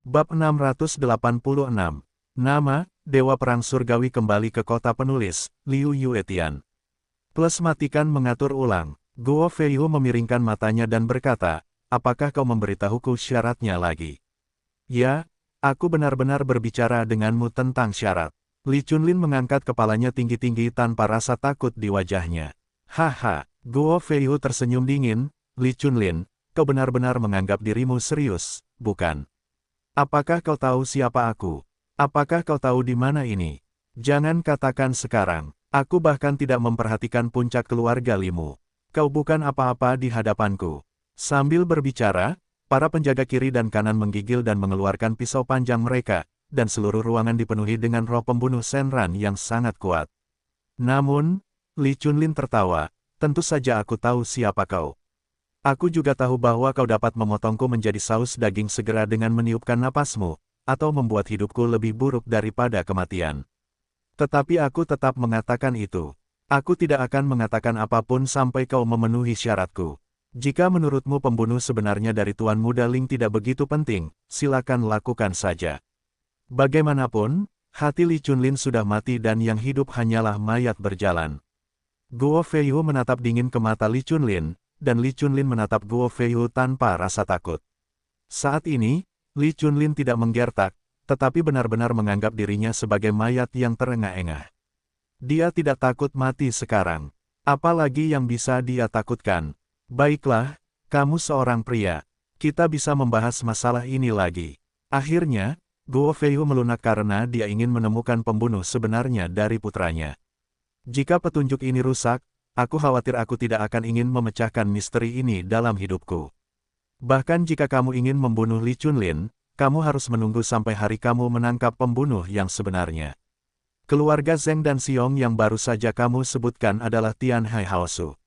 Bab 686. Nama, Dewa Perang Surgawi kembali ke kota penulis, Liu Yuetian. Plus matikan mengatur ulang. Guo Feihu memiringkan matanya dan berkata, apakah kau memberitahuku syaratnya lagi? Ya, aku benar-benar berbicara denganmu tentang syarat. Li Chunlin mengangkat kepalanya tinggi-tinggi tanpa rasa takut di wajahnya. Haha, Guo Feihu tersenyum dingin. Li Chunlin, kau benar-benar menganggap dirimu serius, bukan? Apakah kau tahu siapa aku? Apakah kau tahu di mana ini? Jangan katakan sekarang. Aku bahkan tidak memperhatikan puncak keluarga Limu. Kau bukan apa-apa di hadapanku. Sambil berbicara, para penjaga kiri dan kanan menggigil dan mengeluarkan pisau panjang mereka, dan seluruh ruangan dipenuhi dengan roh pembunuh Shenran yang sangat kuat. Namun, Li Chunlin tertawa, tentu saja aku tahu siapa kau. Aku juga tahu bahwa kau dapat memotongku menjadi saus daging segera dengan meniupkan napasmu, atau membuat hidupku lebih buruk daripada kematian. Tetapi aku tetap mengatakan itu. Aku tidak akan mengatakan apapun sampai kau memenuhi syaratku. Jika menurutmu pembunuh sebenarnya dari Tuan Muda Ling tidak begitu penting, silakan lakukan saja. Bagaimanapun, hati Li Chunlin sudah mati dan yang hidup hanyalah mayat berjalan. Guo Feihu menatap dingin ke mata Li Chunlin, dan Li Chunlin menatap Guo Feihu tanpa rasa takut. Saat ini, Li Chunlin tidak menggertak, tetapi benar-benar menganggap dirinya sebagai mayat yang terengah-engah. Dia tidak takut mati sekarang. Apalagi yang bisa dia takutkan? Baiklah, kamu seorang pria. Kita bisa membahas masalah ini lagi. Akhirnya, Guo Feihu melunak karena dia ingin menemukan pembunuh sebenarnya dari putranya. Jika petunjuk ini rusak, aku khawatir aku tidak akan ingin memecahkan misteri ini dalam hidupku. Bahkan jika kamu ingin membunuh Li Chunlin, kamu harus menunggu sampai hari kamu menangkap pembunuh yang sebenarnya. Keluarga Zheng dan Xiong yang baru saja kamu sebutkan adalah Tian Hai Haosu.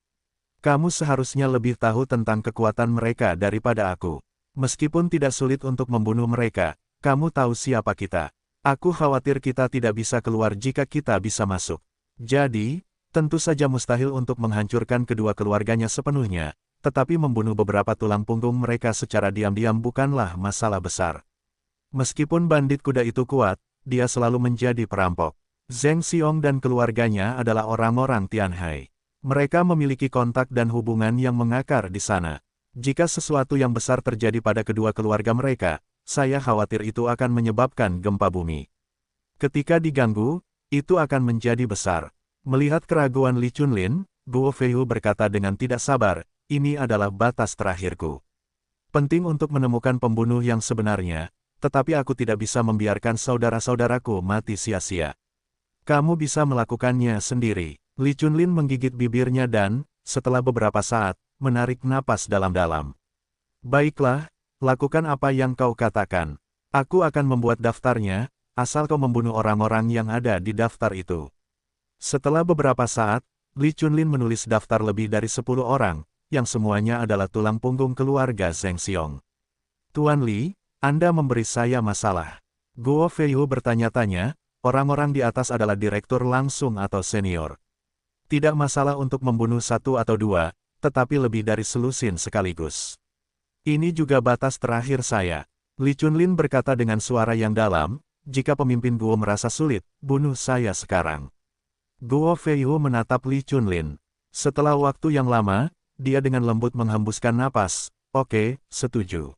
Kamu seharusnya lebih tahu tentang kekuatan mereka daripada aku. Meskipun tidak sulit untuk membunuh mereka, kamu tahu siapa kita. Aku khawatir kita tidak bisa keluar jika kita bisa masuk. Jadi, tentu saja mustahil untuk menghancurkan kedua keluarganya sepenuhnya, tetapi membunuh beberapa tulang punggung mereka secara diam-diam bukanlah masalah besar. Meskipun bandit kuda itu kuat, dia selalu menjadi perampok. Zheng Xiong dan keluarganya adalah orang-orang Tianhai. Mereka memiliki kontak dan hubungan yang mengakar di sana. Jika sesuatu yang besar terjadi pada kedua keluarga mereka, saya khawatir itu akan menyebabkan gempa bumi. Ketika diganggu, itu akan menjadi besar. Melihat keraguan Li Chunlin, Guo Feihu berkata dengan tidak sabar, ini adalah batas terakhirku. Penting untuk menemukan pembunuh yang sebenarnya, tetapi aku tidak bisa membiarkan saudara-saudaraku mati sia-sia. Kamu bisa melakukannya sendiri. Li Chunlin menggigit bibirnya dan, setelah beberapa saat, menarik napas dalam-dalam. Baiklah, lakukan apa yang kau katakan. Aku akan membuat daftarnya, asal kau membunuh orang-orang yang ada di daftar itu. Setelah beberapa saat, Li Chunlin menulis daftar lebih dari 10 orang, yang semuanya adalah tulang punggung keluarga Zheng Xiong. Tuan Li, Anda memberi saya masalah. Guo Feihu bertanya-tanya, orang-orang di atas adalah direktur langsung atau senior. Tidak masalah untuk membunuh satu atau dua, tetapi lebih dari selusin sekaligus. Ini juga batas terakhir saya. Li Chunlin berkata dengan suara yang dalam, jika pemimpin Guo merasa sulit, bunuh saya sekarang. Guo Feihu menatap Li Chunlin. Setelah waktu yang lama, dia dengan lembut menghembuskan napas. Oke, setuju.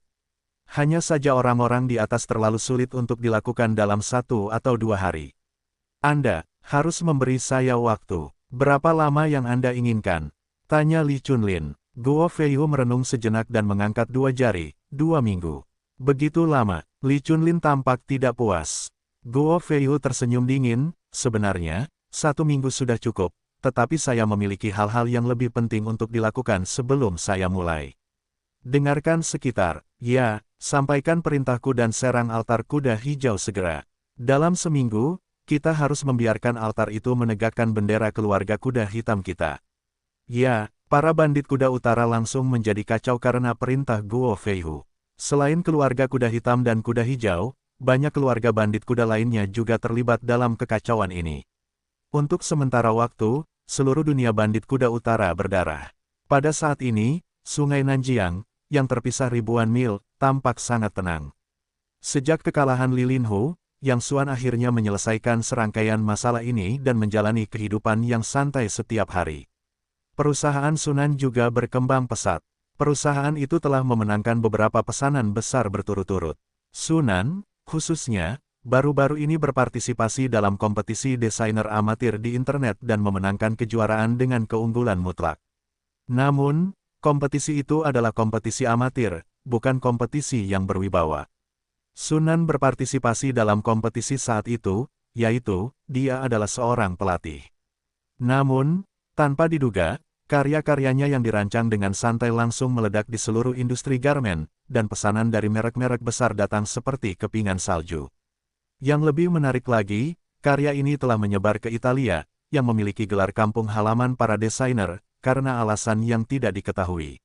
Hanya saja orang-orang di atas terlalu sulit untuk dilakukan dalam 1 atau 2 hari. Anda harus memberi saya waktu. Berapa lama yang Anda inginkan? Tanya Li Chunlin. Guo Feihu merenung sejenak dan mengangkat 2 jari. 2 minggu. Begitu lama. Li Chunlin tampak tidak puas. Guo Feihu tersenyum dingin. Sebenarnya, 1 minggu sudah cukup, tetapi saya memiliki hal-hal yang lebih penting untuk dilakukan sebelum saya mulai. Dengarkan sekitar. Ya, sampaikan perintahku dan serang altar kuda hijau segera. Dalam seminggu, kita harus membiarkan altar itu menegakkan bendera keluarga kuda hitam kita. Ya, para bandit kuda utara langsung menjadi kacau karena perintah Guo Feihu. Selain keluarga kuda hitam dan kuda hijau, banyak keluarga bandit kuda lainnya juga terlibat dalam kekacauan ini. Untuk sementara waktu, seluruh dunia bandit kuda utara berdarah. Pada saat ini, Sungai Nanjiang, yang terpisah ribuan mil, tampak sangat tenang. Sejak kekalahan Li Linho, Yang Xuan akhirnya menyelesaikan serangkaian masalah ini dan menjalani kehidupan yang santai setiap hari. Perusahaan Sunan juga berkembang pesat. Perusahaan itu telah memenangkan beberapa pesanan besar berturut-turut. Sunan, khususnya, baru-baru ini berpartisipasi dalam kompetisi desainer amatir di internet dan memenangkan kejuaraan dengan keunggulan mutlak. Namun, kompetisi itu adalah kompetisi amatir, bukan kompetisi yang berwibawa. Sunan berpartisipasi dalam kompetisi saat itu, yaitu, dia adalah seorang pelatih. Namun, tanpa diduga, karya-karyanya yang dirancang dengan santai langsung meledak di seluruh industri garmen, dan pesanan dari merek-merek besar datang seperti kepingan salju. Yang lebih menarik lagi, karya ini telah menyebar ke Italia, yang memiliki gelar kampung halaman para desainer, karena alasan yang tidak diketahui.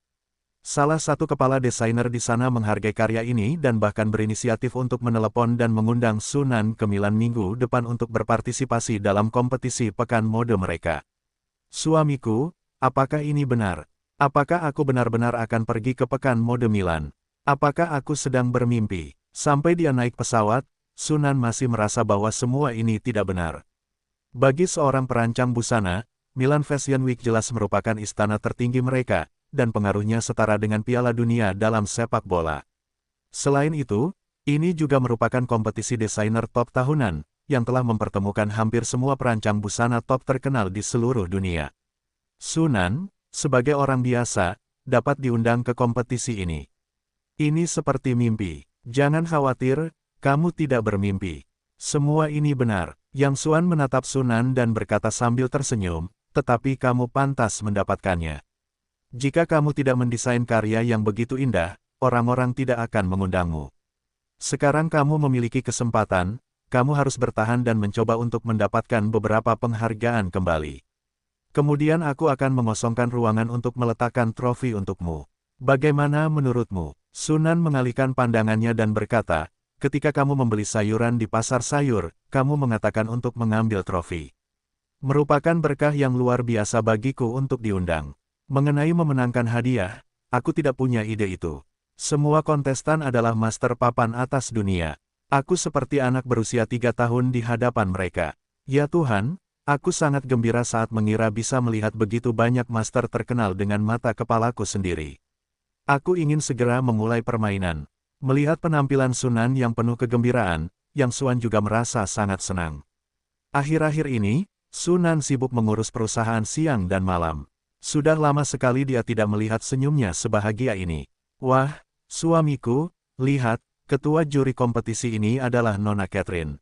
Salah satu kepala desainer di sana menghargai karya ini dan bahkan berinisiatif untuk menelepon dan mengundang Sunan ke Milan minggu depan untuk berpartisipasi dalam kompetisi pekan mode mereka. Suamiku, apakah ini benar? Apakah aku benar-benar akan pergi ke pekan mode Milan? Apakah aku sedang bermimpi? Sampai dia naik pesawat, Sunan masih merasa bahwa semua ini tidak benar. Bagi seorang perancang busana, Milan Fashion Week jelas merupakan istana tertinggi mereka, dan pengaruhnya setara dengan Piala Dunia dalam sepak bola. Selain itu, ini juga merupakan kompetisi desainer top tahunan, yang telah mempertemukan hampir semua perancang busana top terkenal di seluruh dunia. Sunan, sebagai orang biasa, dapat diundang ke kompetisi ini. Ini seperti mimpi. Jangan khawatir, kamu tidak bermimpi. Semua ini benar. Yang Xuan menatap Sunan dan berkata sambil tersenyum, tetapi kamu pantas mendapatkannya. Jika kamu tidak mendesain karya yang begitu indah, orang-orang tidak akan mengundangmu. Sekarang kamu memiliki kesempatan, kamu harus bertahan dan mencoba untuk mendapatkan beberapa penghargaan kembali. Kemudian aku akan mengosongkan ruangan untuk meletakkan trofi untukmu. Bagaimana menurutmu? Sunan mengalihkan pandangannya dan berkata, ketika kamu membeli sayuran di pasar sayur, kamu mengatakan untuk mengambil trofi. Merupakan berkah yang luar biasa bagiku untuk diundang. Mengenai memenangkan hadiah, aku tidak punya ide itu. Semua kontestan adalah master papan atas dunia. Aku seperti anak berusia 3 tahun di hadapan mereka. Ya Tuhan, aku sangat gembira saat mengira bisa melihat begitu banyak master terkenal dengan mata kepalaku sendiri. Aku ingin segera memulai permainan. Melihat penampilan Sunan yang penuh kegembiraan, Yang Xuan juga merasa sangat senang. Akhir-akhir ini, Sunan sibuk mengurus perusahaan siang dan malam. Sudah lama sekali dia tidak melihat senyumnya sebahagia ini. Wah, suamiku, lihat, ketua juri kompetisi ini adalah Nona Catherine.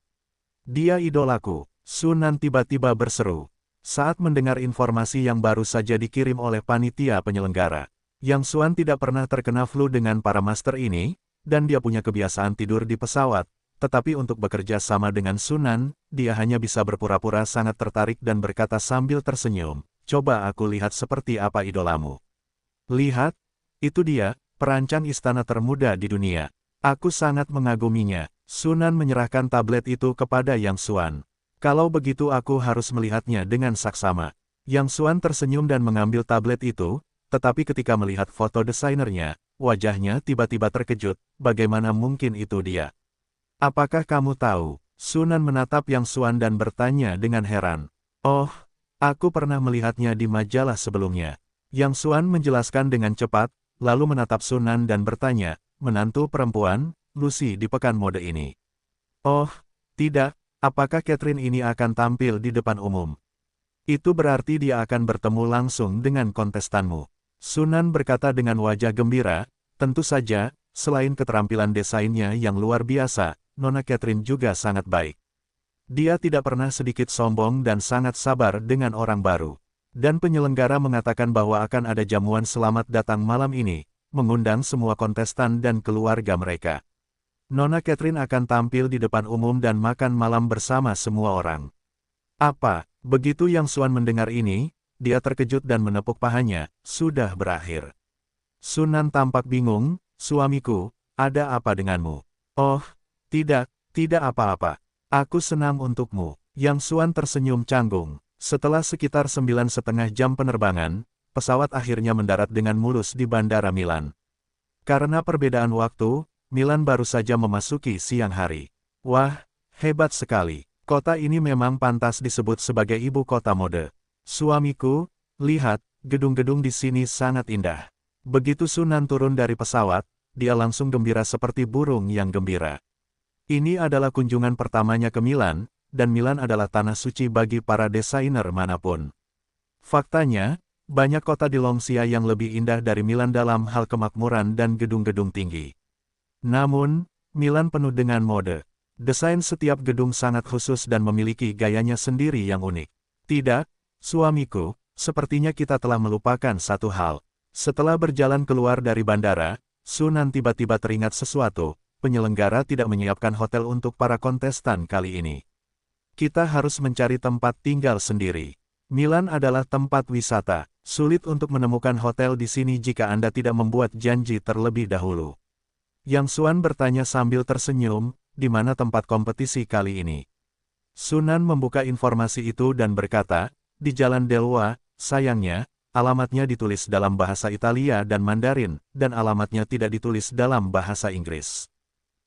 Dia idolaku. Sunan tiba-tiba berseru. Saat mendengar informasi yang baru saja dikirim oleh panitia penyelenggara. Yang Xuan tidak pernah terkena flu dengan para master ini, dan dia punya kebiasaan tidur di pesawat. Tetapi untuk bekerja sama dengan Sunan, dia hanya bisa berpura-pura sangat tertarik dan berkata sambil tersenyum. Coba aku lihat seperti apa idolamu. Lihat, itu dia, perancang istana termuda di dunia. Aku sangat mengaguminya. Sunan menyerahkan tablet itu kepada Yang Xuan. Kalau begitu aku harus melihatnya dengan saksama. Yang Xuan tersenyum dan mengambil tablet itu, tetapi ketika melihat foto desainernya, wajahnya tiba-tiba terkejut, bagaimana mungkin itu dia? Apakah kamu tahu? Sunan menatap Yang Xuan dan bertanya dengan heran. Oh, aku pernah melihatnya di majalah sebelumnya. Yang Xuan menjelaskan dengan cepat, lalu menatap Sunan dan bertanya, menantu perempuan, Lucy di pekan mode ini. Oh, tidak, apakah Catherine ini akan tampil di depan umum? Itu berarti dia akan bertemu langsung dengan kontestanmu. Sunan berkata dengan wajah gembira, tentu saja, selain keterampilan desainnya yang luar biasa, Nona Catherine juga sangat baik. Dia tidak pernah sedikit sombong dan sangat sabar dengan orang baru. Dan penyelenggara mengatakan bahwa akan ada jamuan selamat datang malam ini, mengundang semua kontestan dan keluarga mereka. Nona Catherine akan tampil di depan umum dan makan malam bersama semua orang. Apa? Begitu Yang Xuan mendengar ini, dia terkejut dan menepuk pahanya, sudah berakhir. Sunan tampak bingung, suamiku, ada apa denganmu? Oh, tidak apa-apa. Aku senang untukmu. Yang Xuan tersenyum canggung. Setelah sekitar 9,5 jam penerbangan, pesawat akhirnya mendarat dengan mulus di Bandara Milan. Karena perbedaan waktu, Milan baru saja memasuki siang hari. Wah, hebat sekali. Kota ini memang pantas disebut sebagai ibu kota mode. Suamiku, lihat, gedung-gedung di sini sangat indah. Begitu Sunan turun dari pesawat, dia langsung gembira seperti burung yang gembira. Ini adalah kunjungan pertamanya ke Milan, dan Milan adalah tanah suci bagi para desainer manapun. Faktanya, banyak kota di Longsia yang lebih indah dari Milan dalam hal kemakmuran dan gedung-gedung tinggi. Namun, Milan penuh dengan mode. Desain setiap gedung sangat khusus dan memiliki gayanya sendiri yang unik. Tidak, suamiku, sepertinya kita telah melupakan satu hal. Setelah berjalan keluar dari bandara, Sunan tiba-tiba teringat sesuatu, penyelenggara tidak menyiapkan hotel untuk para kontestan kali ini. Kita harus mencari tempat tinggal sendiri. Milan adalah tempat wisata, sulit untuk menemukan hotel di sini jika Anda tidak membuat janji terlebih dahulu. Yang Xuan bertanya sambil tersenyum, di mana tempat kompetisi kali ini. Sunan membuka informasi itu dan berkata, di Jalan Delwa, sayangnya, alamatnya ditulis dalam bahasa Italia dan Mandarin, dan alamatnya tidak ditulis dalam bahasa Inggris.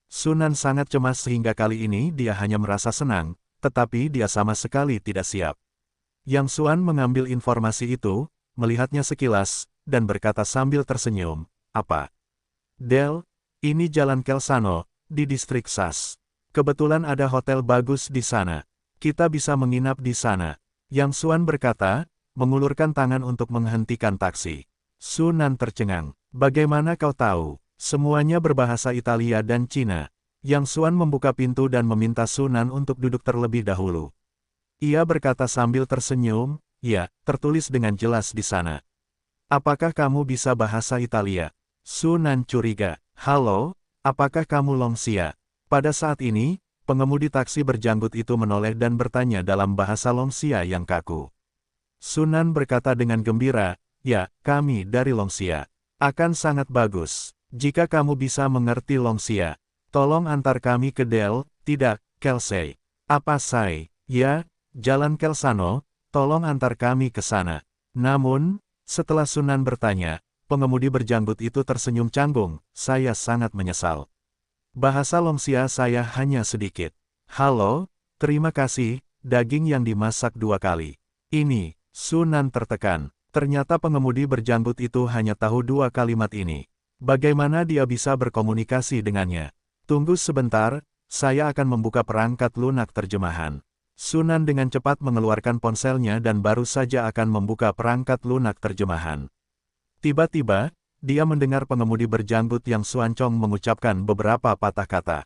Sunan sangat cemas sehingga kali ini dia hanya merasa senang, tetapi dia sama sekali tidak siap. Yang Xuan mengambil informasi itu, melihatnya sekilas, dan berkata sambil tersenyum, apa? Del, ini Jalan Kelsano, di distrik Sas. Kebetulan ada hotel bagus di sana. Kita bisa menginap di sana. Yang Xuan berkata, mengulurkan tangan untuk menghentikan taksi. Sunan tercengang. Bagaimana kau tahu? Semuanya berbahasa Italia dan Cina. Yang Xuan membuka pintu dan meminta Sunan untuk duduk terlebih dahulu. Ia berkata sambil tersenyum, ya, tertulis dengan jelas di sana. Apakah kamu bisa bahasa Italia? Sunan curiga. Halo, apakah kamu Longsia? Pada saat ini, pengemudi taksi berjanggut itu menoleh dan bertanya dalam bahasa Longsia yang kaku. Sunan berkata dengan gembira, ya, kami dari Longsia. Akan sangat bagus. Jika kamu bisa mengerti Longsia, tolong antar kami ke Del, tidak, Kelsey. Apa say? Ya, Jalan Kelsano, tolong antar kami ke sana. Namun, setelah Sunan bertanya, pengemudi berjanggut itu tersenyum canggung, saya sangat menyesal. Bahasa Longsia saya hanya sedikit. Halo, terima kasih, daging yang dimasak 2 kali. Ini, Sunan tertekan. Ternyata pengemudi berjanggut itu hanya tahu 2 kalimat ini. Bagaimana dia bisa berkomunikasi dengannya? Tunggu sebentar, saya akan membuka perangkat lunak terjemahan. Sunan dengan cepat mengeluarkan ponselnya dan baru saja akan membuka perangkat lunak terjemahan. Tiba-tiba, dia mendengar pengemudi berjanggut yang suancong mengucapkan beberapa patah kata.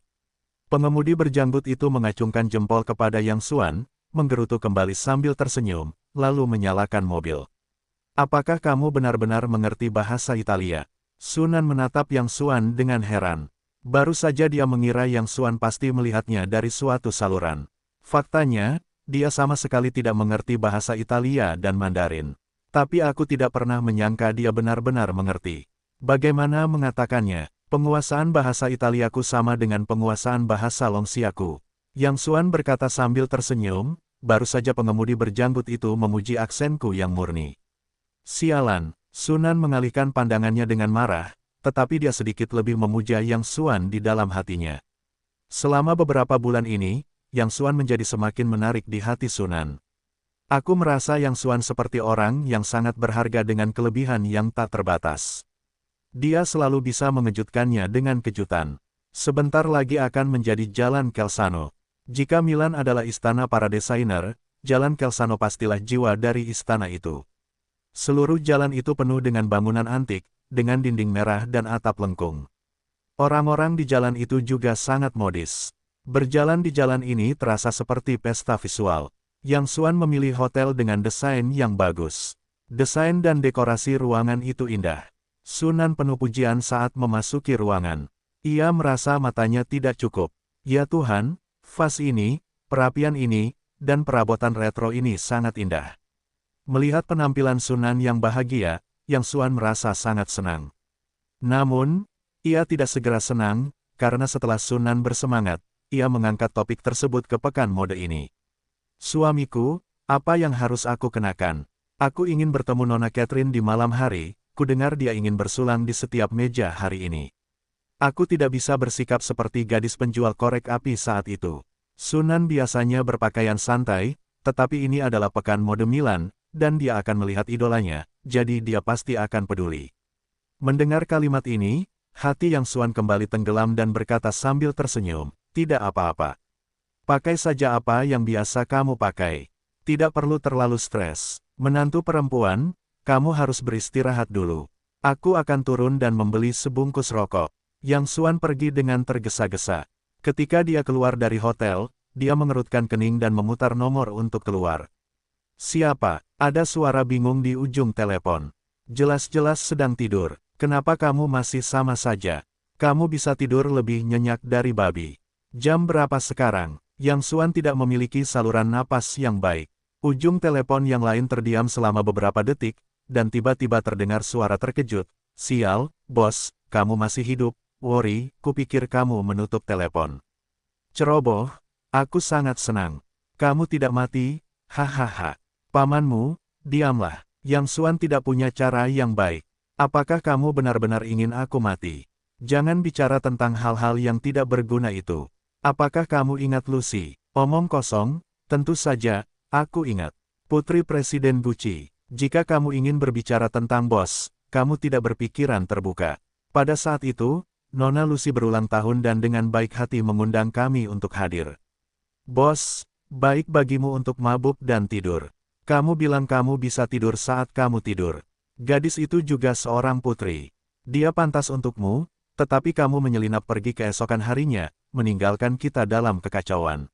Pengemudi berjanggut itu mengacungkan jempol kepada Yang Xuan, menggerutu kembali sambil tersenyum, lalu menyalakan mobil. Apakah kamu benar-benar mengerti bahasa Italia? Sunan menatap Yang Xuan dengan heran. Baru saja dia mengira Yang Xuan pasti melihatnya dari suatu saluran. Faktanya, dia sama sekali tidak mengerti bahasa Italia dan Mandarin. Tapi aku tidak pernah menyangka dia benar-benar mengerti. Bagaimana mengatakannya? Penguasaan bahasa Italiaku sama dengan penguasaan bahasa Longsiaku. Yang Xuan berkata sambil tersenyum, baru saja pengemudi berjanggut itu memuji aksenku yang murni. Sialan, Sunan mengalihkan pandangannya dengan marah, tetapi dia sedikit lebih memuja Yang Xuan di dalam hatinya. Selama beberapa bulan ini, Yang Xuan menjadi semakin menarik di hati Sunan. Aku merasa Yang Xuan seperti orang yang sangat berharga dengan kelebihan yang tak terbatas. Dia selalu bisa mengejutkannya dengan kejutan. Sebentar lagi akan menjadi Jalan Kelsano. Jika Milan adalah istana para desainer, Jalan Kelsano pastilah jiwa dari istana itu. Seluruh jalan itu penuh dengan bangunan antik, dengan dinding merah dan atap lengkung. Orang-orang di jalan itu juga sangat modis. Berjalan di jalan ini terasa seperti pesta visual. Yang Xuan memilih hotel dengan desain yang bagus. Desain dan dekorasi ruangan itu indah. Sunan penuh pujian saat memasuki ruangan. Ia merasa matanya tidak cukup. Ya Tuhan, vas ini, perapian ini, dan perabotan retro ini sangat indah. Melihat penampilan Sunan yang bahagia, Yang Xuan merasa sangat senang. Namun, ia tidak segera senang, karena setelah Sunan bersemangat, ia mengangkat topik tersebut ke pekan mode ini. Suamiku, apa yang harus aku kenakan? Aku ingin bertemu Nona Catherine di malam hari, kudengar dia ingin bersulang di setiap meja hari ini. Aku tidak bisa bersikap seperti gadis penjual korek api saat itu. Sunan biasanya berpakaian santai, tetapi ini adalah pekan mode Milan, dan dia akan melihat idolanya, jadi dia pasti akan peduli. Mendengar kalimat ini, hati Yang Xuan kembali tenggelam dan berkata sambil tersenyum, tidak apa-apa. Pakai saja apa yang biasa kamu pakai. Tidak perlu terlalu stres. Menantu perempuan, kamu harus beristirahat dulu. Aku akan turun dan membeli sebungkus rokok. Yang Xuan pergi dengan tergesa-gesa. Ketika dia keluar dari hotel, dia mengerutkan kening dan memutar nomor untuk keluar. Siapa? Ada suara bingung di ujung telepon. Jelas-jelas sedang tidur. Kenapa kamu masih sama saja? Kamu bisa tidur lebih nyenyak dari babi. Jam berapa sekarang? Yang Xuan tidak memiliki saluran napas yang baik. Ujung telepon yang lain terdiam selama beberapa detik, dan tiba-tiba terdengar suara terkejut. Sial, bos, kamu masih hidup. Worry, kupikir kamu menutup telepon. Ceroboh, aku sangat senang. Kamu tidak mati, hahaha. Pamanmu, diamlah. Yang Xuan tidak punya cara yang baik. Apakah kamu benar-benar ingin aku mati? Jangan bicara tentang hal-hal yang tidak berguna itu. Apakah kamu ingat Lucy? Omong kosong, tentu saja, aku ingat. Putri Presiden Gucci. Jika kamu ingin berbicara tentang bos, kamu tidak berpikiran terbuka. Pada saat itu, Nona Lucy berulang tahun dan dengan baik hati mengundang kami untuk hadir. Bos, baik bagimu untuk mabuk dan tidur. Kamu bilang kamu bisa tidur saat kamu tidur. Gadis itu juga seorang putri. Dia pantas untukmu, tetapi kamu menyelinap pergi keesokan harinya, meninggalkan kita dalam kekacauan.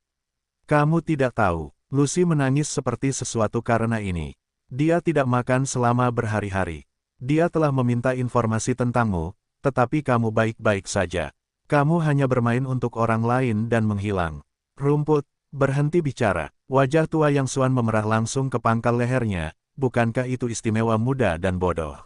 Kamu tidak tahu, Lucy menangis seperti sesuatu karena ini. Dia tidak makan selama berhari-hari. Dia telah meminta informasi tentangmu, tetapi kamu baik-baik saja. Kamu hanya bermain untuk orang lain dan menghilang. Rumput, berhenti bicara. Wajah tua Yang Xuan memerah langsung ke pangkal lehernya. Bukankah itu istimewa muda dan bodoh?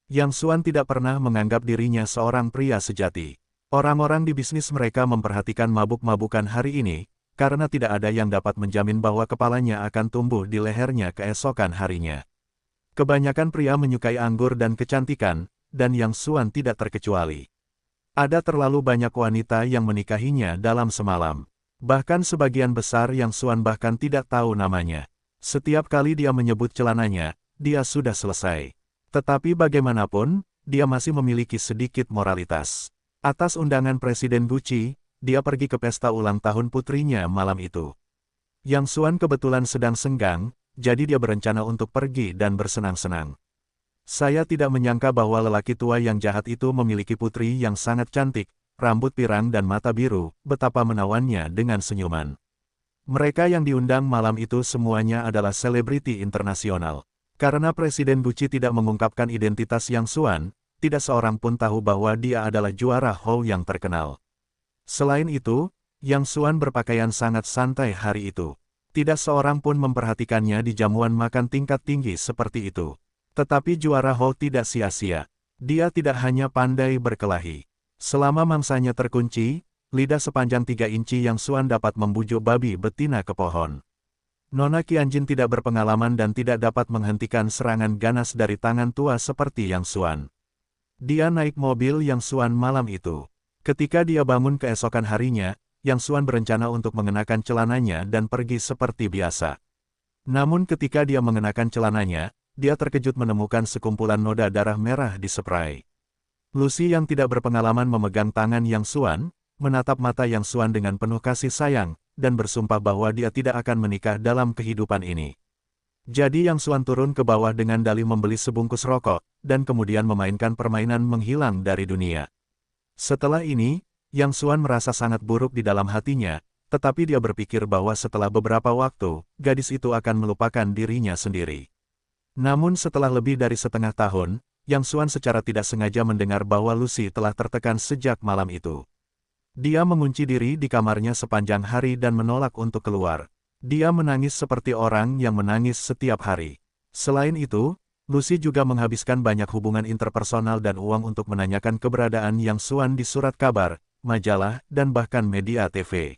Yang Xuan tidak pernah menganggap dirinya seorang pria sejati. Orang-orang di bisnis mereka memperhatikan mabuk-mabukan hari ini, karena tidak ada yang dapat menjamin bahwa kepalanya akan tumbuh di lehernya keesokan harinya. Kebanyakan pria menyukai anggur dan kecantikan, dan Yang Xuan tidak terkecuali. Ada terlalu banyak wanita yang menikahinya dalam semalam. Bahkan sebagian besar Yang Xuan bahkan tidak tahu namanya. Setiap kali dia menyebut celananya, dia sudah selesai. Tetapi bagaimanapun, dia masih memiliki sedikit moralitas. Atas undangan Presiden Gucci, dia pergi ke pesta ulang tahun putrinya malam itu. Yang Xuan kebetulan sedang senggang, jadi dia berencana untuk pergi dan bersenang-senang. Saya tidak menyangka bahwa lelaki tua yang jahat itu memiliki putri yang sangat cantik, rambut pirang dan mata biru, betapa menawannya dengan senyuman. Mereka yang diundang malam itu semuanya adalah selebriti internasional. Karena Presiden Gucci tidak mengungkapkan identitas Yang Xuan, tidak seorang pun tahu bahwa dia adalah juara Hall yang terkenal. Selain itu, Yang Xuan berpakaian sangat santai hari itu. Tidak seorang pun memperhatikannya di jamuan makan tingkat tinggi seperti itu. Tetapi juara Hall tidak sia-sia. Dia tidak hanya pandai berkelahi. Selama mangsanya terkunci, lidah sepanjang 3 inci Yang Xuan dapat membujuk babi betina ke pohon. Nona Qianjin tidak berpengalaman dan tidak dapat menghentikan serangan ganas dari tangan tua seperti Yang Xuan. Dia naik mobil Yang Xuan malam itu. Ketika dia bangun keesokan harinya, Yang Xuan berencana untuk mengenakan celananya dan pergi seperti biasa. Namun ketika dia mengenakan celananya, dia terkejut menemukan sekumpulan noda darah merah di spray. Lucy yang tidak berpengalaman memegang tangan Yang Xuan, menatap mata Yang Xuan dengan penuh kasih sayang, dan bersumpah bahwa dia tidak akan menikah dalam kehidupan ini. Jadi Yang Xuan turun ke bawah dengan dalih membeli sebungkus rokok, dan kemudian memainkan permainan menghilang dari dunia. Setelah ini, Yang Xuan merasa sangat buruk di dalam hatinya, tetapi dia berpikir bahwa setelah beberapa waktu, gadis itu akan melupakan dirinya sendiri. Namun setelah lebih dari setengah tahun, Yang Xuan secara tidak sengaja mendengar bahwa Lucy telah tertekan sejak malam itu. Dia mengunci diri di kamarnya sepanjang hari dan menolak untuk keluar. Dia menangis seperti orang yang menangis setiap hari. Selain itu, Lucy juga menghabiskan banyak hubungan interpersonal dan uang untuk menanyakan keberadaan Yang Xuan di surat kabar, majalah, dan bahkan media TV.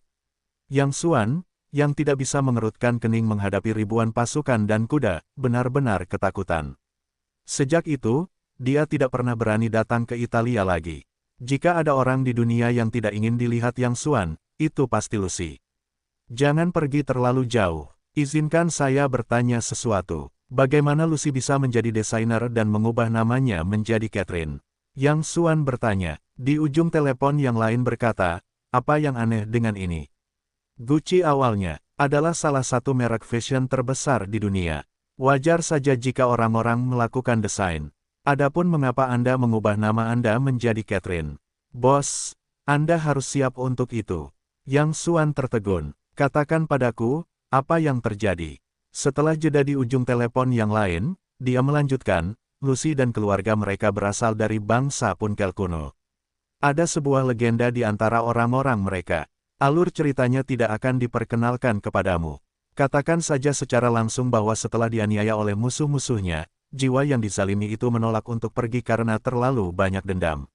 Yang Xuan, yang tidak bisa mengerutkan kening menghadapi ribuan pasukan dan kuda, benar-benar ketakutan. Sejak itu, dia tidak pernah berani datang ke Italia lagi. Jika ada orang di dunia yang tidak ingin dilihat Yang Xuan, itu pasti Lucy. Jangan pergi terlalu jauh. Izinkan saya bertanya sesuatu. Bagaimana Lucy bisa menjadi desainer dan mengubah namanya menjadi Catherine? Yang Xuan bertanya. Di ujung telepon yang lain berkata, apa yang aneh dengan ini? Gucci awalnya adalah salah satu merek fashion terbesar di dunia. Wajar saja jika orang-orang melakukan desain. Adapun mengapa Anda mengubah nama Anda menjadi Catherine? Bos, Anda harus siap untuk itu. Yang Xuan tertegun. Katakan padaku, apa yang terjadi? Setelah jeda di ujung telepon yang lain, dia melanjutkan, Lucy dan keluarga mereka berasal dari bangsa Punkel kuno. Ada sebuah legenda di antara orang-orang mereka. Alur ceritanya tidak akan diperkenalkan kepadamu. Katakan saja secara langsung bahwa setelah dianiaya oleh musuh-musuhnya, jiwa yang dizalimi itu menolak untuk pergi karena terlalu banyak dendam.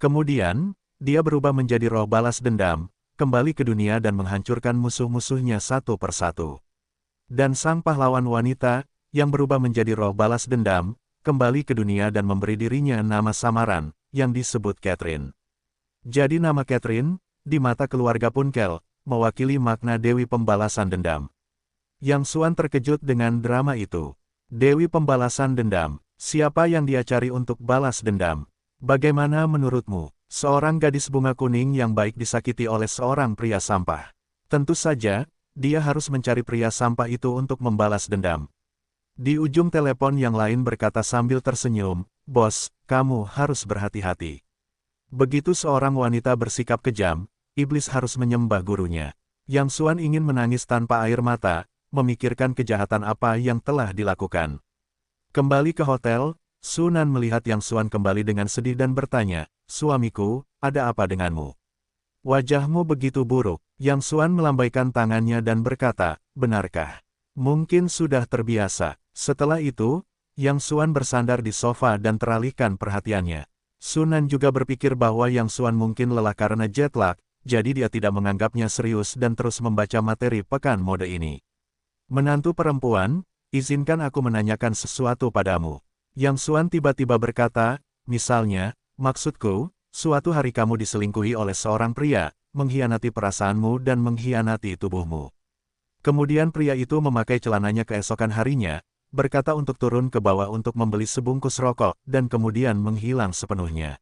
Kemudian, dia berubah menjadi roh balas dendam, kembali ke dunia dan menghancurkan musuh-musuhnya satu persatu. Dan sang pahlawan wanita, yang berubah menjadi roh balas dendam, kembali ke dunia dan memberi dirinya nama samaran, yang disebut Catherine. Jadi nama Catherine, di mata keluarga Punkel, mewakili makna Dewi Pembalasan Dendam. Yang Xuan terkejut dengan drama itu. Dewi Pembalasan Dendam, siapa yang dia cari untuk balas dendam? Bagaimana menurutmu, seorang gadis bunga kuning yang baik disakiti oleh seorang pria sampah? Tentu saja, dia harus mencari pria sampah itu untuk membalas dendam. Di ujung telepon yang lain berkata sambil tersenyum, Bos, kamu harus berhati-hati. Begitu seorang wanita bersikap kejam, iblis harus menyembah gurunya. Yang Xuan ingin menangis tanpa air mata, memikirkan kejahatan apa yang telah dilakukan. Kembali ke hotel, Sunan melihat Yang Xuan kembali dengan sedih dan bertanya, suamiku, ada apa denganmu? Wajahmu begitu buruk. Yang Xuan melambaikan tangannya dan berkata, benarkah? Mungkin sudah terbiasa. Setelah itu, Yang Xuan bersandar di sofa dan teralihkan perhatiannya. Sunan juga berpikir bahwa Yang Xuan mungkin lelah karena jet lag, jadi dia tidak menganggapnya serius dan terus membaca materi pekan mode ini. Menantu perempuan, izinkan aku menanyakan sesuatu padamu. Yang Xuan tiba-tiba berkata, misalnya, maksudku, suatu hari kamu diselingkuhi oleh seorang pria, mengkhianati perasaanmu dan mengkhianati tubuhmu. Kemudian pria itu memakai celananya keesokan harinya, berkata untuk turun ke bawah untuk membeli sebungkus rokok, dan kemudian menghilang sepenuhnya.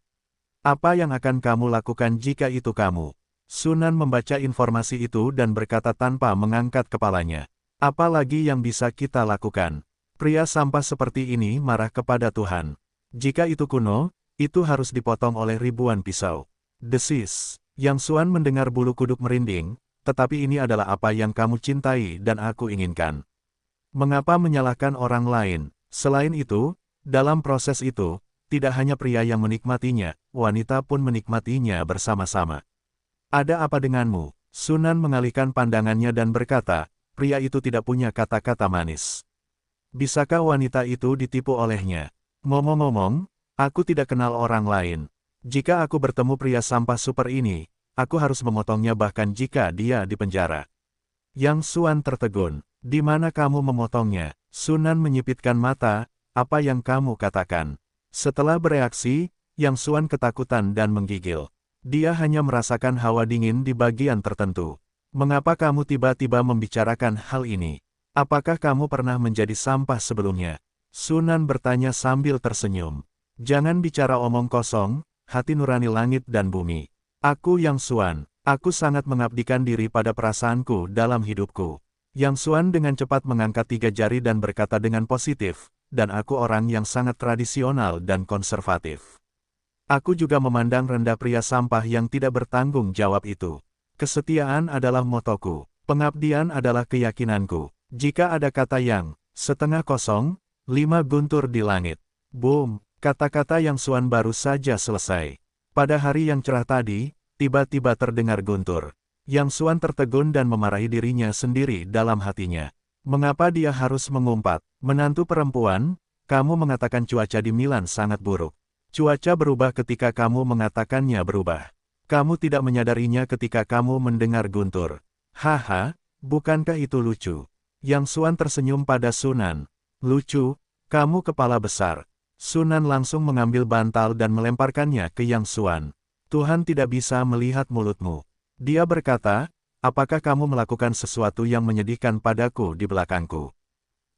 Apa yang akan kamu lakukan jika itu kamu? Sunan membaca informasi itu dan berkata tanpa mengangkat kepalanya. Apa lagi yang bisa kita lakukan? Pria sampah seperti ini marah kepada Tuhan. Jika itu kuno, itu harus dipotong oleh ribuan pisau. Desis. Yang Xuan mendengar bulu kuduk merinding, tetapi ini adalah apa yang kamu cintai dan aku inginkan. Mengapa menyalahkan orang lain? Selain itu, dalam proses itu, tidak hanya pria yang menikmatinya, wanita pun menikmatinya bersama-sama. Ada apa denganmu? Sunan mengalihkan pandangannya dan berkata, pria itu tidak punya kata-kata manis. Bisakah wanita itu ditipu olehnya? Ngomong-ngomong, aku tidak kenal orang lain. Jika aku bertemu pria sampah super ini, aku harus memotongnya bahkan jika dia di penjara. Yang Xuan tertegun. Di mana kamu memotongnya? Sunan menyipitkan mata, apa yang kamu katakan? Setelah bereaksi, Yang Xuan ketakutan dan menggigil. Dia hanya merasakan hawa dingin di bagian tertentu. Mengapa kamu tiba-tiba membicarakan hal ini? Apakah kamu pernah menjadi sampah sebelumnya? Sunan bertanya sambil tersenyum. Jangan bicara omong kosong, hati nurani langit dan bumi. Aku Yang Xuan, aku sangat mengabdikan diri pada perasaanku dalam hidupku. Yang Xuan dengan cepat mengangkat 3 jari dan berkata dengan positif, dan aku orang yang sangat tradisional dan konservatif. Aku juga memandang rendah pria sampah yang tidak bertanggung jawab itu. Kesetiaan adalah motoku, pengabdian adalah keyakinanku. Jika ada kata yang setengah kosong, 5 guntur di langit. Boom, kata-kata Yang Xuan baru saja selesai. Pada hari yang cerah tadi, tiba-tiba terdengar guntur. Yang Xuan tertegun dan memarahi dirinya sendiri dalam hatinya. Mengapa dia harus mengumpat? Menantu perempuan, kamu mengatakan cuaca di Milan sangat buruk. Cuaca berubah ketika kamu mengatakannya berubah. Kamu tidak menyadarinya ketika kamu mendengar guntur. Haha, bukankah itu lucu? Yang Xuan tersenyum pada Sunan. Lucu, kamu kepala besar. Sunan langsung mengambil bantal dan melemparkannya ke Yang Xuan. Tuhan tidak bisa melihat mulutmu. Dia berkata, apakah kamu melakukan sesuatu yang menyedihkan padaku di belakangku?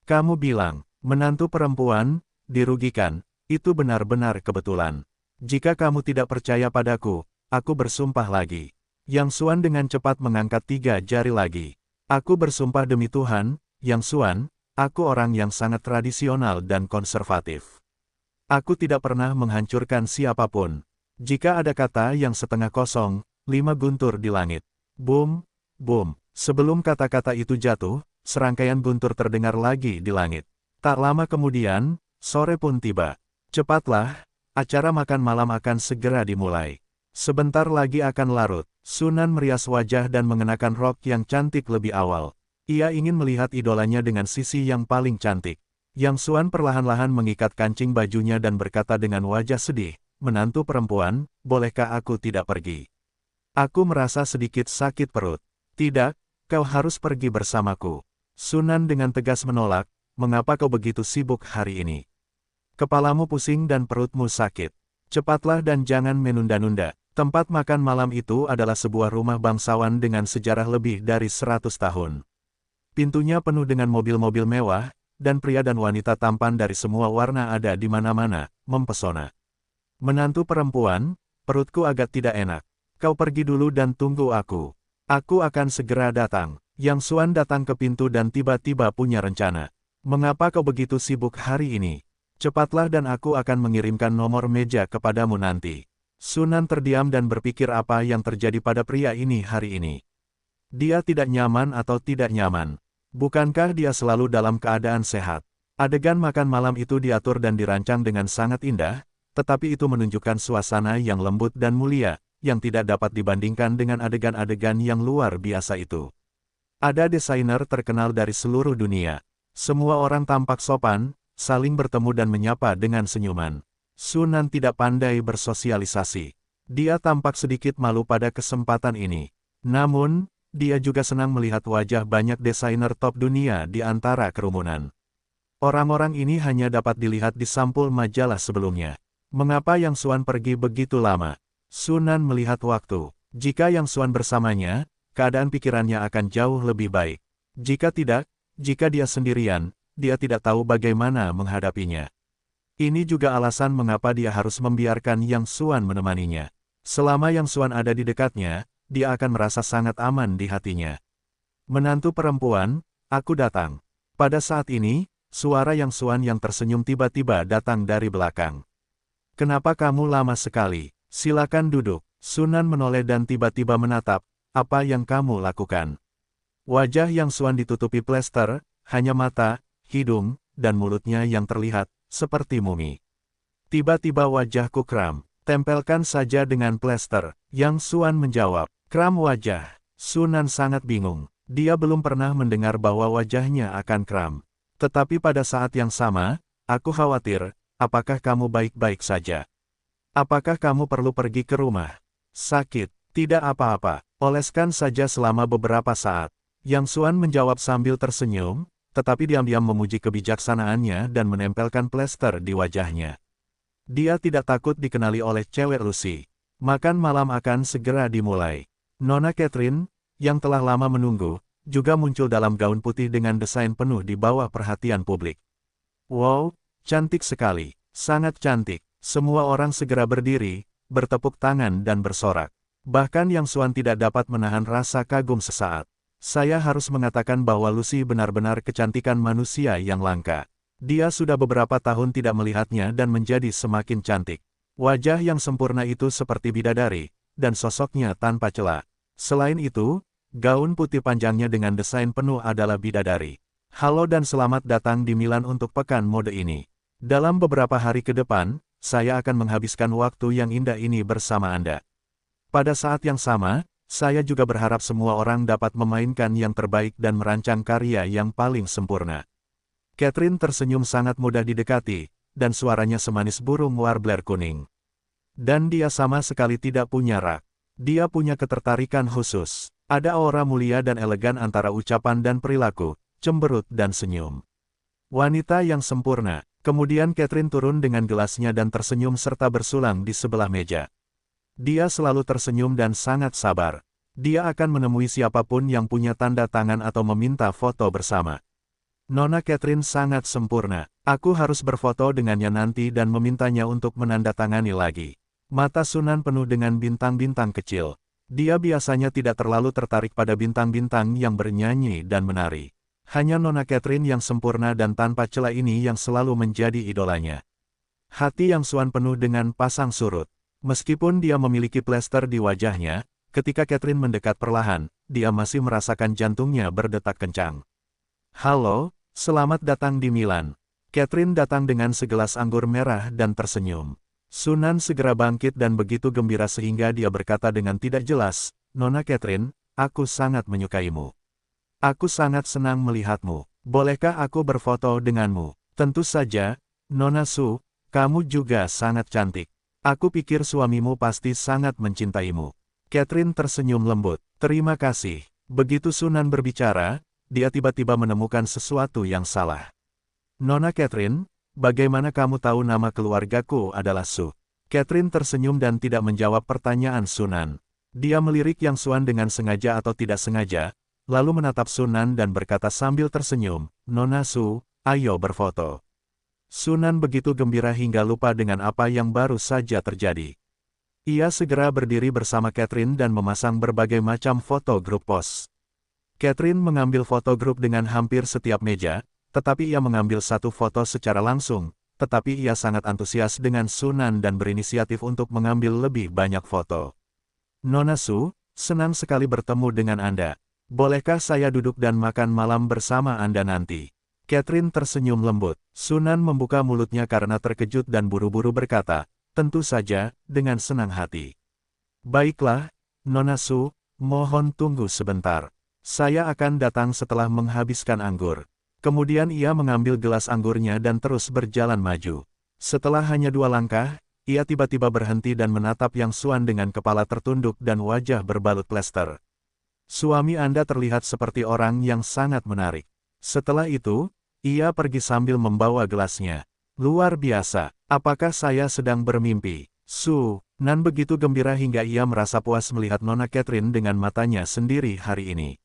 Kamu bilang, menantu perempuan, dirugikan, itu benar-benar kebetulan. Jika kamu tidak percaya padaku, aku bersumpah lagi. Yang Xuan dengan cepat mengangkat 3 jari lagi. Aku bersumpah demi Tuhan, Yang Xuan, aku orang yang sangat tradisional dan konservatif. Aku tidak pernah menghancurkan siapapun. Jika ada kata yang setengah kosong, 5 guntur di langit. Boom, boom. Sebelum kata-kata itu jatuh, serangkaian guntur terdengar lagi di langit. Tak lama kemudian, sore pun tiba. Cepatlah, acara makan malam akan segera dimulai. Sebentar lagi akan larut. Sunan merias wajah dan mengenakan rok yang cantik lebih awal. Ia ingin melihat idolanya dengan sisi yang paling cantik. Yang Xuan perlahan-lahan mengikat kancing bajunya dan berkata dengan wajah sedih, menantu perempuan, bolehkah aku tidak pergi? Aku merasa sedikit sakit perut. Tidak, kau harus pergi bersamaku. Sunan dengan tegas menolak, mengapa kau begitu sibuk hari ini? Kepalamu pusing dan perutmu sakit. Cepatlah dan jangan menunda-nunda. Tempat makan malam itu adalah sebuah rumah bangsawan dengan sejarah lebih dari 100 tahun. Pintunya penuh dengan mobil-mobil mewah, dan pria dan wanita tampan dari semua warna ada di mana-mana, mempesona. Menantu perempuan, perutku agak tidak enak. Kau pergi dulu dan tunggu aku. Aku akan segera datang. Yang Xuan datang ke pintu dan tiba-tiba punya rencana. Mengapa kau begitu sibuk hari ini? Cepatlah dan aku akan mengirimkan nomor meja kepadamu nanti. Sunan terdiam dan berpikir apa yang terjadi pada pria ini hari ini. Dia tidak nyaman atau tidak nyaman. Bukankah dia selalu dalam keadaan sehat? Adegan makan malam itu diatur dan dirancang dengan sangat indah, tetapi itu menunjukkan suasana yang lembut dan mulia, yang tidak dapat dibandingkan dengan adegan-adegan yang luar biasa itu. Ada desainer terkenal dari seluruh dunia. Semua orang tampak sopan, saling bertemu dan menyapa dengan senyuman. Sunan tidak pandai bersosialisasi. Dia tampak sedikit malu pada kesempatan ini. Namun, dia juga senang melihat wajah banyak desainer top dunia di antara kerumunan. Orang-orang ini hanya dapat dilihat di sampul majalah sebelumnya. Mengapa Yang Xuan pergi begitu lama? Sunan melihat waktu. Jika Yang Xuan bersamanya, keadaan pikirannya akan jauh lebih baik. Jika tidak, jika dia sendirian, dia tidak tahu bagaimana menghadapinya. Ini juga alasan mengapa dia harus membiarkan Yang Xuan menemaninya. Selama Yang Xuan ada di dekatnya, dia akan merasa sangat aman di hatinya. Menantu perempuan, aku datang. Pada saat ini, suara Yang Xuan yang tersenyum tiba-tiba datang dari belakang. Kenapa kamu lama sekali? Silakan duduk. Sunan menoleh dan tiba-tiba menatap, apa yang kamu lakukan? Wajah Yang Xuan ditutupi plester, hanya mata, hidung, dan mulutnya yang terlihat seperti mumi. Tiba-tiba wajahku kram. Tempelkan saja dengan plester. Yang Xuan menjawab, kram wajah. Sunan sangat bingung. Dia belum pernah mendengar bahwa wajahnya akan kram. Tetapi pada saat yang sama, aku khawatir, apakah kamu baik-baik saja? Apakah kamu perlu pergi ke rumah? Sakit, tidak apa-apa. Oleskan saja selama beberapa saat. Yang Xuan menjawab sambil tersenyum, tetapi diam-diam memuji kebijaksanaannya dan menempelkan plester di wajahnya. Dia tidak takut dikenali oleh cewek Lucy. Makan malam akan segera dimulai. Nona Catherine, yang telah lama menunggu, juga muncul dalam gaun putih dengan desain penuh di bawah perhatian publik. Wow, cantik sekali, sangat cantik. Semua orang segera berdiri, bertepuk tangan dan bersorak. Bahkan Yang Xuan tidak dapat menahan rasa kagum sesaat. Saya harus mengatakan bahwa Lucy benar-benar kecantikan manusia yang langka. Dia sudah beberapa tahun tidak melihatnya dan menjadi semakin cantik. Wajah yang sempurna itu seperti bidadari, dan sosoknya tanpa celah. Selain itu, gaun putih panjangnya dengan desain penuh adalah bidadari. Halo dan selamat datang di Milan untuk pekan mode ini. Dalam beberapa hari ke depan, saya akan menghabiskan waktu yang indah ini bersama Anda. Pada saat yang sama, saya juga berharap semua orang dapat memainkan yang terbaik dan merancang karya yang paling sempurna. Catherine tersenyum sangat mudah didekati, dan suaranya semanis burung warbler kuning. Dan dia sama sekali tidak punya rak. Dia punya ketertarikan khusus. Ada aura mulia dan elegan antara ucapan dan perilaku, cemberut dan senyum. Wanita yang sempurna. Kemudian Catherine turun dengan gelasnya dan tersenyum serta bersulang di sebelah meja. Dia selalu tersenyum dan sangat sabar. Dia akan menemui siapapun yang punya tanda tangan atau meminta foto bersama. Nona Catherine sangat sempurna. Aku harus berfoto dengannya nanti dan memintanya untuk menandatangani lagi. Mata Sunan penuh dengan bintang-bintang kecil. Dia biasanya tidak terlalu tertarik pada bintang-bintang yang bernyanyi dan menari. Hanya Nona Catherine yang sempurna dan tanpa celah ini yang selalu menjadi idolanya. Hati Yang Xuan penuh dengan pasang surut. Meskipun dia memiliki plester di wajahnya, ketika Catherine mendekat perlahan, dia masih merasakan jantungnya berdetak kencang. Halo, selamat datang di Milan. Catherine datang dengan segelas anggur merah dan tersenyum. Sunan segera bangkit dan begitu gembira sehingga dia berkata dengan tidak jelas, Nona Catherine, aku sangat menyukaimu. Aku sangat senang melihatmu. Bolehkah aku berfoto denganmu? Tentu saja, Nona Su, kamu juga sangat cantik. Aku pikir suamimu pasti sangat mencintaimu. Catherine tersenyum lembut. Terima kasih. Begitu Sunan berbicara, dia tiba-tiba menemukan sesuatu yang salah. Nona Catherine, bagaimana kamu tahu nama keluargaku adalah Su? Catherine tersenyum dan tidak menjawab pertanyaan Sunan. Dia melirik Yang Xuan dengan sengaja atau tidak sengaja, lalu menatap Sunan dan berkata sambil tersenyum, Nona Su, ayo berfoto. Sunan begitu gembira hingga lupa dengan apa yang baru saja terjadi. Ia segera berdiri bersama Catherine dan memasang berbagai macam foto grup pos. Catherine mengambil foto grup dengan hampir setiap meja, tetapi ia mengambil satu foto secara langsung, tetapi ia sangat antusias dengan Sunan dan berinisiatif untuk mengambil lebih banyak foto. Nona Su, senang sekali bertemu dengan Anda. Bolehkah saya duduk dan makan malam bersama Anda nanti? Catherine tersenyum lembut. Sunan membuka mulutnya karena terkejut dan buru-buru berkata, tentu saja, dengan senang hati. Baiklah, Nona Su, mohon tunggu sebentar. Saya akan datang setelah menghabiskan anggur. Kemudian ia mengambil gelas anggurnya dan terus berjalan maju. Setelah hanya 2 langkah, ia tiba-tiba berhenti dan menatap Yang Xuan dengan kepala tertunduk dan wajah berbalut plester. Suami Anda terlihat seperti orang yang sangat menarik. Setelah itu, ia pergi sambil membawa gelasnya. Luar biasa, apakah saya sedang bermimpi? Sunan begitu gembira hingga ia merasa puas melihat Nona Catherine dengan matanya sendiri hari ini.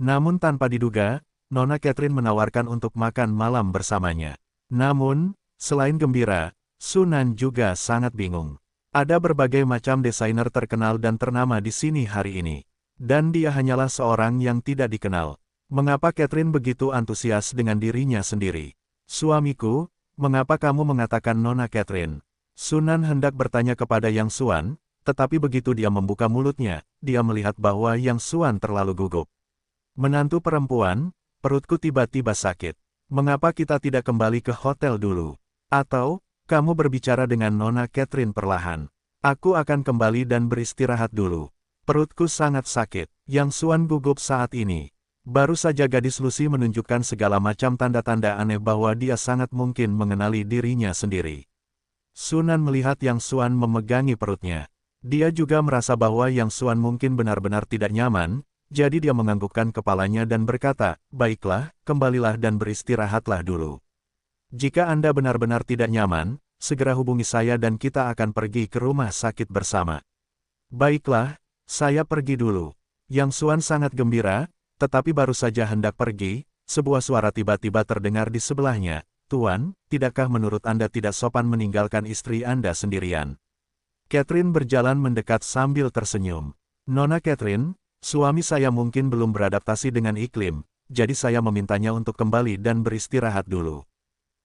Namun tanpa diduga, Nona Catherine menawarkan untuk makan malam bersamanya. Namun, selain gembira, Sunan juga sangat bingung. Ada berbagai macam desainer terkenal dan ternama di sini hari ini. Dan dia hanyalah seorang yang tidak dikenal. Mengapa Catherine begitu antusias dengan dirinya sendiri? Suamiku, mengapa kamu mengatakan Nona Catherine? Sunan hendak bertanya kepada Yang Xuan, tetapi begitu dia membuka mulutnya, dia melihat bahwa Yang Xuan terlalu gugup. Menantu perempuan, perutku tiba-tiba sakit. Mengapa kita tidak kembali ke hotel dulu? Atau, kamu berbicara dengan Nona Catherine perlahan. Aku akan kembali dan beristirahat dulu. Perutku sangat sakit. Yang Xuan gugup saat ini. Baru saja gadis Lucy menunjukkan segala macam tanda-tanda aneh bahwa dia sangat mungkin mengenali dirinya sendiri. Sunan melihat Yang Xuan memegangi perutnya. Dia juga merasa bahwa Yang Xuan mungkin benar-benar tidak nyaman, jadi dia menganggukkan kepalanya dan berkata, baiklah, kembalilah dan beristirahatlah dulu. Jika Anda benar-benar tidak nyaman, segera hubungi saya dan kita akan pergi ke rumah sakit bersama. Baiklah, saya pergi dulu. Yang Xuan sangat gembira, tetapi baru saja hendak pergi, sebuah suara tiba-tiba terdengar di sebelahnya. Tuan, tidakkah menurut Anda tidak sopan meninggalkan istri Anda sendirian? Catherine berjalan mendekat sambil tersenyum. Nona Catherine, suami saya mungkin belum beradaptasi dengan iklim, jadi saya memintanya untuk kembali dan beristirahat dulu.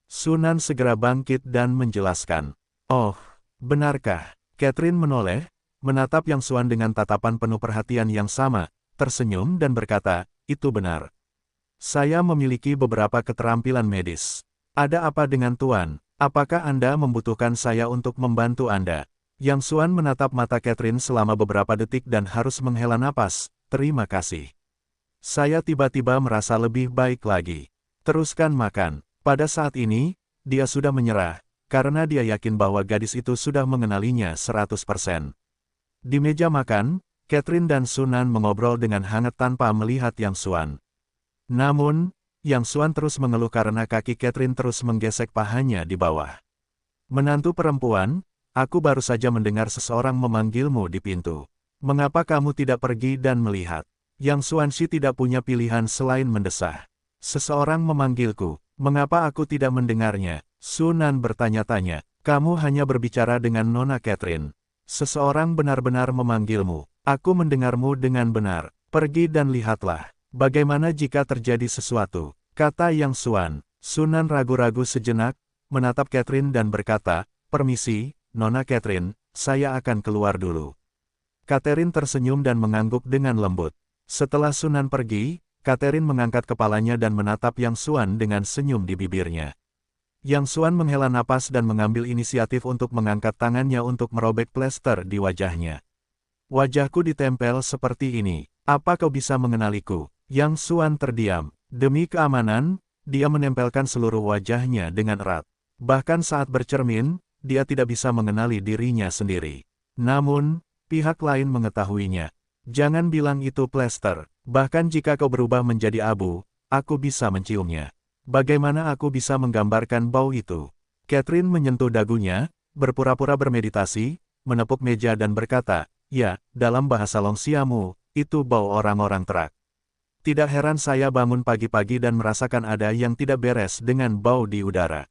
Sunan segera bangkit dan menjelaskan. Oh, benarkah? Catherine menoleh, menatap Yang Xuan dengan tatapan penuh perhatian yang sama, tersenyum dan berkata, itu benar. Saya memiliki beberapa keterampilan medis. Ada apa dengan Tuan? Apakah Anda membutuhkan saya untuk membantu Anda? Yang Xuan menatap mata Catherine selama beberapa detik dan harus menghela napas. Terima kasih. Saya tiba-tiba merasa lebih baik lagi. Teruskan makan. Pada saat ini, dia sudah menyerah, karena dia yakin bahwa gadis itu sudah mengenalinya 100%. Di meja makan, Catherine dan Sunan mengobrol dengan hangat tanpa melihat Yang Xuan. Namun, Yang Xuan terus mengeluh karena kaki Catherine terus menggesek pahanya di bawah. Menantu perempuan, aku baru saja mendengar seseorang memanggilmu di pintu. Mengapa kamu tidak pergi dan melihat? Yang Xuanxi tidak punya pilihan selain mendesah. Seseorang memanggilku, mengapa aku tidak mendengarnya? Sunan bertanya-tanya, kamu hanya berbicara dengan Nona Catherine. Seseorang benar-benar memanggilmu. Aku mendengarmu dengan benar. Pergi dan lihatlah. Bagaimana jika terjadi sesuatu? Kata Yang Xuan. Sunan ragu-ragu sejenak, menatap Catherine dan berkata, permisi, Nona Catherine, saya akan keluar dulu. Catherine tersenyum dan mengangguk dengan lembut. Setelah Sunan pergi, Catherine mengangkat kepalanya dan menatap Yang Xuan dengan senyum di bibirnya. Yang Xuan menghela napas dan mengambil inisiatif untuk mengangkat tangannya untuk merobek plester di wajahnya. Wajahku ditempel seperti ini. Apa kau bisa mengenaliku? Yang Xuan terdiam. Demi keamanan, dia menempelkan seluruh wajahnya dengan erat. Bahkan saat bercermin, dia tidak bisa mengenali dirinya sendiri. Namun, pihak lain mengetahuinya. Jangan bilang itu plester. Bahkan jika kau berubah menjadi abu, aku bisa menciumnya. Bagaimana aku bisa menggambarkan bau itu? Catherine menyentuh dagunya, berpura-pura bermeditasi, menepuk meja dan berkata, ya, dalam bahasa Longxiamu, itu bau orang-orang terak. Tidak heran saya bangun pagi-pagi dan merasakan ada yang tidak beres dengan bau di udara.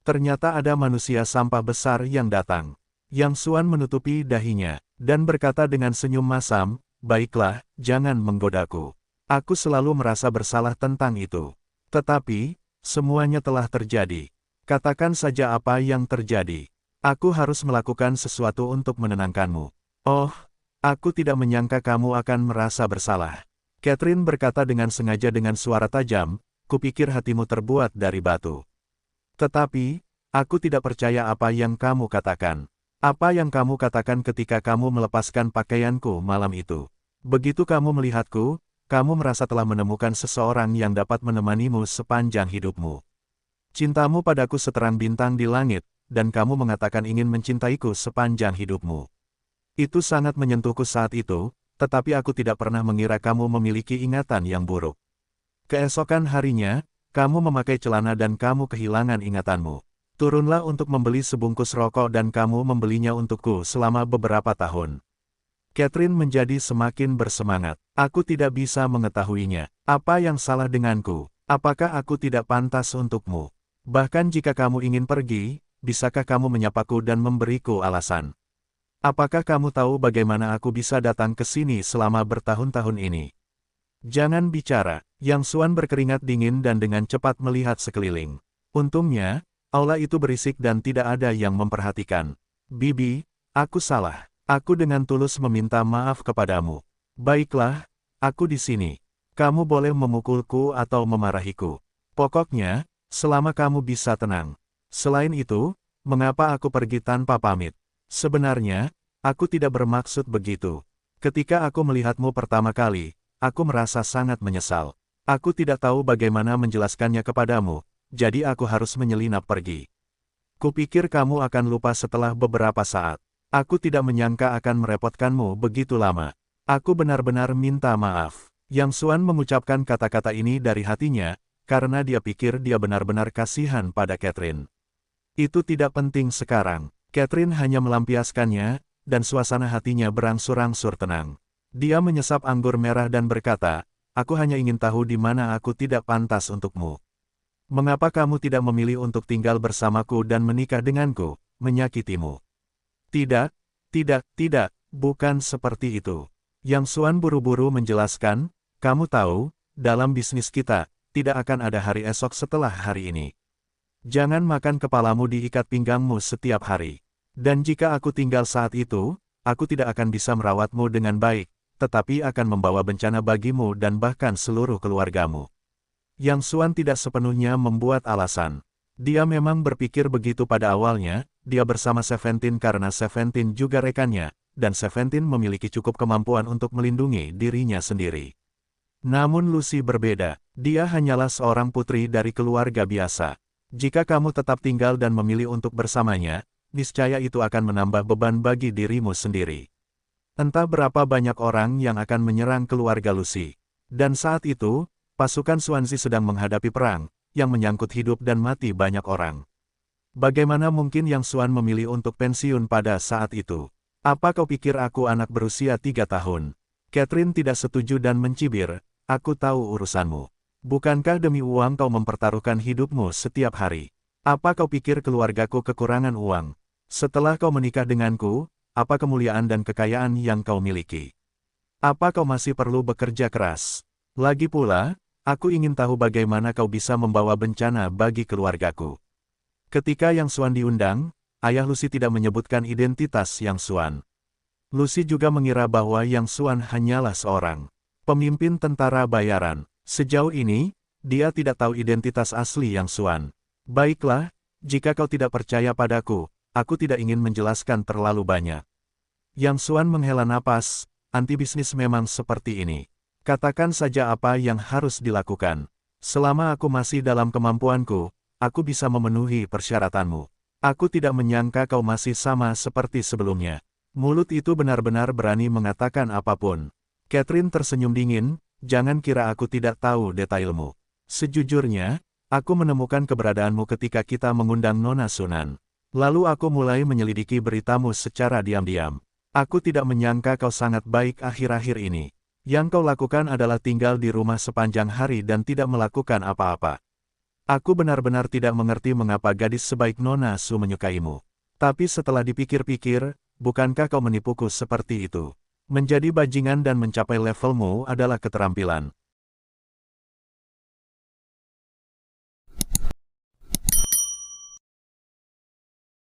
Ternyata ada manusia sampah besar yang datang. Yang Xuan menutupi dahinya, dan berkata dengan senyum masam, baiklah, jangan menggodaku. Aku selalu merasa bersalah tentang itu. Tetapi, semuanya telah terjadi. Katakan saja apa yang terjadi. Aku harus melakukan sesuatu untuk menenangkanmu. Oh, aku tidak menyangka kamu akan merasa bersalah. Catherine berkata dengan sengaja dengan suara tajam, kupikir hatimu terbuat dari batu. Tetapi, aku tidak percaya apa yang kamu katakan. Apa yang kamu katakan ketika kamu melepaskan pakaianku malam itu. Begitu kamu melihatku, kamu merasa telah menemukan seseorang yang dapat menemanimu sepanjang hidupmu. Cintamu padaku seterang bintang di langit, dan kamu mengatakan ingin mencintaiku sepanjang hidupmu. Itu sangat menyentuhku saat itu, tetapi aku tidak pernah mengira kamu memiliki ingatan yang buruk. Keesokan harinya, kamu memakai celana dan kamu kehilangan ingatanmu. Turunlah untuk membeli sebungkus rokok dan kamu membelinya untukku selama beberapa tahun. Catherine menjadi semakin bersemangat. Aku tidak bisa mengetahuinya. Apa yang salah denganku? Apakah aku tidak pantas untukmu? Bahkan jika kamu ingin pergi, bisakah kamu menyapaku dan memberiku alasan? Apakah kamu tahu bagaimana aku bisa datang ke sini selama bertahun-tahun ini? Jangan bicara. Yang Xuan berkeringat dingin dan dengan cepat melihat sekeliling. Untungnya, aula itu berisik dan tidak ada yang memperhatikan. Bibi, aku salah. Aku dengan tulus meminta maaf kepadamu. Baiklah, aku di sini. Kamu boleh memukulku atau memarahiku. Pokoknya, selama kamu bisa tenang. Selain itu, mengapa aku pergi tanpa pamit? Sebenarnya, aku tidak bermaksud begitu. Ketika aku melihatmu pertama kali, aku merasa sangat menyesal. Aku tidak tahu bagaimana menjelaskannya kepadamu, jadi aku harus menyelinap pergi. Kupikir kamu akan lupa setelah beberapa saat. Aku tidak menyangka akan merepotkanmu begitu lama. Aku benar-benar minta maaf. Yang Xuan mengucapkan kata-kata ini dari hatinya, karena dia pikir dia benar-benar kasihan pada Catherine. Itu tidak penting sekarang. Catherine hanya melampiaskannya, dan suasana hatinya berangsur-angsur tenang. Dia menyesap anggur merah dan berkata, aku hanya ingin tahu di mana aku tidak pantas untukmu. Mengapa kamu tidak memilih untuk tinggal bersamaku dan menikah denganku, menyakitimu? Tidak, bukan seperti itu. Yang Xuan buru-buru menjelaskan, kamu tahu, dalam bisnis kita, tidak akan ada hari esok setelah hari ini. Jangan makan kepalamu diikat pinggangmu setiap hari. Dan jika aku tinggal saat itu, aku tidak akan bisa merawatmu dengan baik, tetapi akan membawa bencana bagimu dan bahkan seluruh keluargamu. Yang Xuan tidak sepenuhnya membuat alasan. Dia memang berpikir begitu pada awalnya, dia bersama Seventeen karena Seventeen juga rekannya, dan Seventeen memiliki cukup kemampuan untuk melindungi dirinya sendiri. Namun Lucy berbeda, dia hanyalah seorang putri dari keluarga biasa. Jika kamu tetap tinggal dan memilih untuk bersamanya, niscaya itu akan menambah beban bagi dirimu sendiri. Entah berapa banyak orang yang akan menyerang keluarga Lucy. Dan saat itu, pasukan Xuanzi sedang menghadapi perang, yang menyangkut hidup dan mati banyak orang. Bagaimana mungkin Yang Xuan memilih untuk pensiun pada saat itu? Apa kau pikir aku anak berusia 3 tahun? Catherine tidak setuju dan mencibir, aku tahu urusanmu. Bukankah demi uang kau mempertaruhkan hidupmu setiap hari? Apa kau pikir keluargaku kekurangan uang? Setelah kau menikah denganku, apa kemuliaan dan kekayaan yang kau miliki? Apa kau masih perlu bekerja keras? Lagi pula, aku ingin tahu bagaimana kau bisa membawa bencana bagi keluargaku. Ketika Yang Xuan diundang, ayah Lucy tidak menyebutkan identitas Yang Xuan. Lucy juga mengira bahwa Yang Xuan hanyalah seorang pemimpin tentara bayaran. Sejauh ini, dia tidak tahu identitas asli Yang Xuan. Baiklah, jika kau tidak percaya padaku, aku tidak ingin menjelaskan terlalu banyak. Yang Xuan menghela napas, anti bisnis memang seperti ini. Katakan saja apa yang harus dilakukan. Selama aku masih dalam kemampuanku, aku bisa memenuhi persyaratanmu. Aku tidak menyangka kau masih sama seperti sebelumnya. Mulut itu benar-benar berani mengatakan apapun. Catherine tersenyum dingin, jangan kira aku tidak tahu detailmu. Sejujurnya, aku menemukan keberadaanmu ketika kita mengundang Nona Sunan. Lalu aku mulai menyelidiki beritamu secara diam-diam. Aku tidak menyangka kau sangat baik akhir-akhir ini. Yang kau lakukan adalah tinggal di rumah sepanjang hari dan tidak melakukan apa-apa. Aku benar-benar tidak mengerti mengapa gadis sebaik Nona Su menyukaimu. Tapi setelah dipikir-pikir, bukankah kau menipuku seperti itu? Menjadi bajingan dan mencapai levelmu adalah keterampilan.